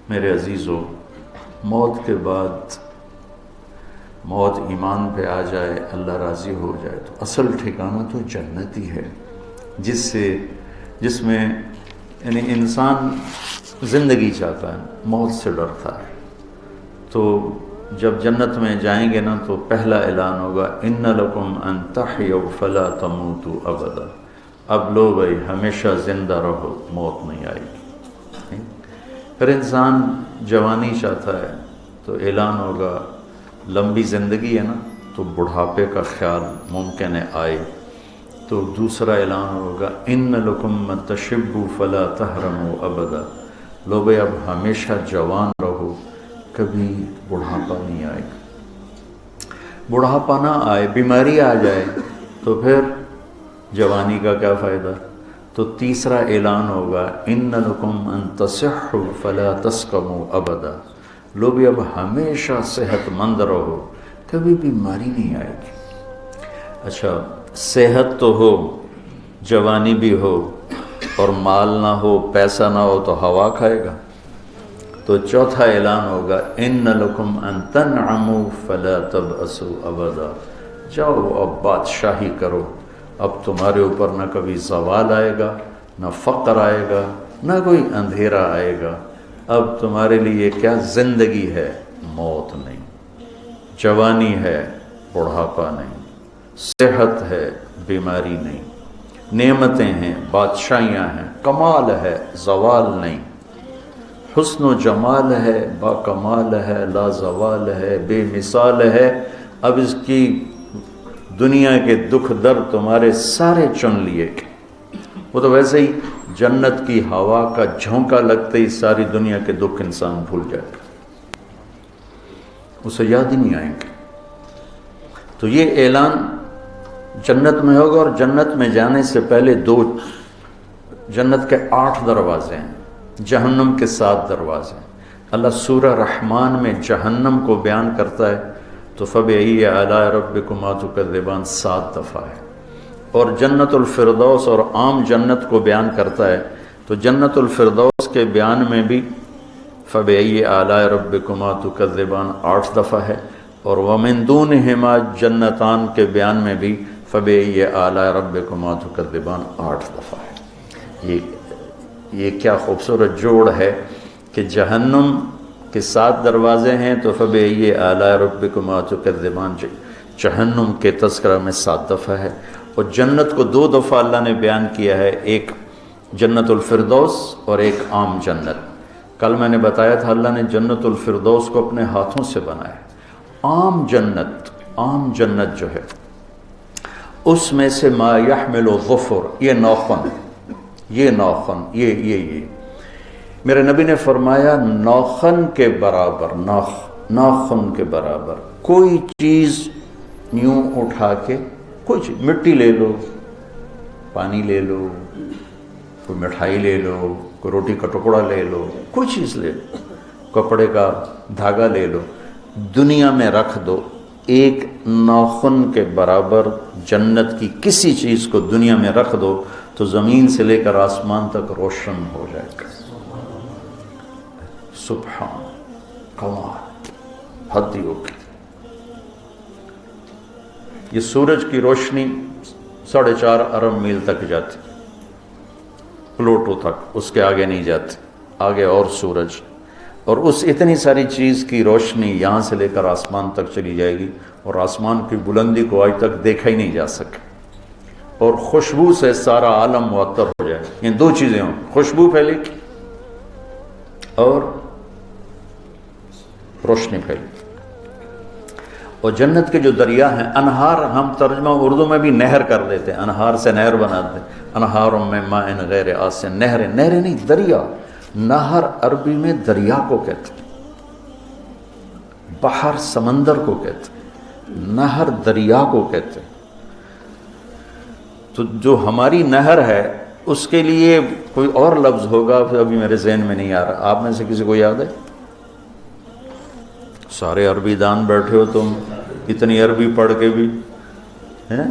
میرے عزیزو، موت کے بعد موت ایمان پہ آ جائے، اللہ راضی ہو جائے تو اصل ٹھکانہ تو جنت ہی ہے، جس میں یعنی انسان زندگی چاہتا ہے، موت سے ڈرتا ہے۔ تو جب جنت میں جائیں گے نا تو پہلا اعلان ہوگا ان لکم ان تحیوا فلا تموتوا ابدا، اب لو بھائی ہمیشہ زندہ رہو، موت نہیں آئے گی۔ پھر انسان جوانی چاہتا ہے تو اعلان ہوگا لمبی زندگی ہے نا تو بڑھاپے کا خیال ممکن ہے آئے، تو دوسرا اعلان ہوگا ان لکم من تشبوا فلا تحرموا ابدا، لو بھائی اب ہمیشہ جوان رہو، کبھی بڑھاپا نہیں آئے گا۔ بڑھاپا نہ آئے، بیماری آ جائے تو پھر جوانی کا کیا فائدہ؟ تو تیسرا اعلان ہوگا ان لکم ان تصحوا فلا تسقموا ابدا، لو بھی اب ہمیشہ صحت مند رہو، کبھی بیماری نہیں آئے گی۔ اچھا، صحت تو ہو، جوانی بھی ہو اور مال نہ ہو، پیسہ نہ ہو تو ہوا کھائے گا۔ تو چوتھا اعلان ہوگا ان لکم ان تنعموا فلا تبأسوا ابدا، جاؤ اب بادشاہی کرو، اب تمہارے اوپر نہ کبھی زوال آئے گا، نہ فقر آئے گا، نہ کوئی اندھیرا آئے گا، اب تمہارے لیے کیا زندگی ہے؟ موت نہیں، جوانی ہے، بڑھاپا نہیں، صحت ہے، بیماری نہیں، نعمتیں ہیں، بادشاہیاں ہیں، کمال ہے، زوال نہیں، حسن و جمال ہے، با کمال ہے، لا زوال ہے، بے مثال ہے۔ اب اس کی دنیا کے دکھ درد تمہارے سارے چن لیے، وہ تو ویسے ہی جنت کی ہوا کا جھونکا لگتے ہی ساری دنیا کے دکھ انسان بھول جائے گا، اسے یاد ہی نہیں آئیں گے۔ تو یہ اعلان جنت میں ہوگا، اور جنت میں جانے سے پہلے جنت کے 8 دروازے ہیں، جہنم کے 7 دروازے ہیں۔ اللہ سورہ رحمان میں جہنم کو بیان کرتا ہے تو فَبِأَيِّ آلَاءِ رَبِّكُمَا تُكَذِّبَانِ 7 دفعہ ہے، اور جنت الفردوس اور عام جنت کو بیان کرتا ہے تو جنت الفردوس کے بیان میں بھی فَبِأَيِّ آلَاءِ رَبِّكُمَا تُكَذِّبَانِ 8 دفعہ ہے، اور وَمِن دُونِهِمَا جنتان کے بیان میں بھی فَبِأَيِّ آلَاءِ رَبِّكُمَا تُكَذِّبَانِ 8 دفعہ ہے۔ یہ کیا خوبصورت جوڑ ہے کہ جہنم کے 7 دروازے ہیں تو فَبِأَيِّ آلَاءِ رَبِّكُمَا تُكَذِّبَانِ جہنم کے تذکرہ میں 7 دفعہ ہے، اور جنت کو 2 دفعہ اللہ نے بیان کیا ہے، ایک جنت الفردوس اور ایک عام جنت۔ کل میں نے بتایا تھا اللہ نے جنت الفردوس کو اپنے ہاتھوں سے بنایا۔ عام جنت جو ہے اس میں سے ما یحمل الظفر، یہ ناخن یہ میرے نبی نے فرمایا ناخن کے برابر، ناخن کے برابر کوئی چیز یوں اٹھا کے، کوئی چیز، مٹی لے لو، پانی لے لو، کوئی مٹھائی لے لو، کوئی روٹی کا ٹکڑا لے لو، کوئی چیز لے لو، کپڑے کا دھاگا لے لو، دنیا میں رکھ دو، ایک ناخن کے برابر جنت کی کسی چیز کو دنیا میں رکھ دو تو زمین سے لے کر آسمان تک روشن ہو جائے گا۔ سبحان، کمال، حد ہی ہوگی۔ یہ سورج کی روشنی 4.5 ارب میل تک جاتی، پلوٹو تک، اس کے آگے نہیں جاتی، آگے اور سورج، اور اس اتنی ساری چیز کی روشنی یہاں سے لے کر آسمان تک چلی جائے گی، اور آسمان کی بلندی کو آج تک دیکھا ہی نہیں جا سکے، اور خوشبو سے سارا عالم معطر ہو جائے۔ یہ 2 چیزیں ہوں، خوشبو پھیلے اور روشنی پھیلے۔ اور جنت کے جو دریا ہیں، انہار، ہم ترجمہ اردو میں بھی نہر کر دیتے ہیں، انہار سے نہر بنا دیتے ہیں، انہار من ماء غیر آسن، نہریں نہیں، دریا۔ نہر عربی میں دریا کو کہتے ہیں، بحر سمندر کو کہتے ہیں، نہر دریا کو کہتے ہیں۔ تو جو ہماری نہر ہے اس کے لیے کوئی اور لفظ ہوگا، پھر ابھی میرے ذہن میں نہیں آ رہا۔ آپ میں سے کسی کو یاد ہے؟ سارے عربی دان بیٹھے ہو تم، اتنی عربی پڑھ کے بھی ہیں؟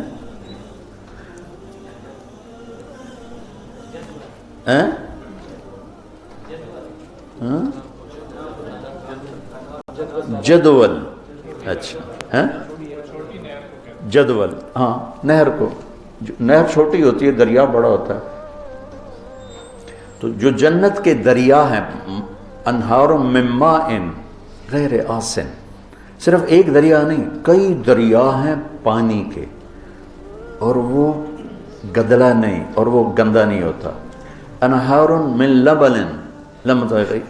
جدول، اچھا ہاں جدول، ہاں نہر کو، نہر چھوٹی ہوتی ہے دریا بڑا ہوتا ہے. تو جو جنت کے دریا ہیں، انہار من ماء غیر آسن، صرف ایک دریا نہیں، کئی دریا ہیں پانی کے، اور وہ گدلا نہیں اور وہ گندا نہیں ہوتا. انہار من لبن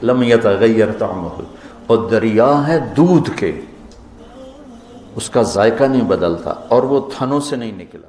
لم یتغیر طعمہ، اور دریا ہے دودھ کے، اس کا ذائقہ نہیں بدلتا اور وہ تھنوں سے نہیں نکلا.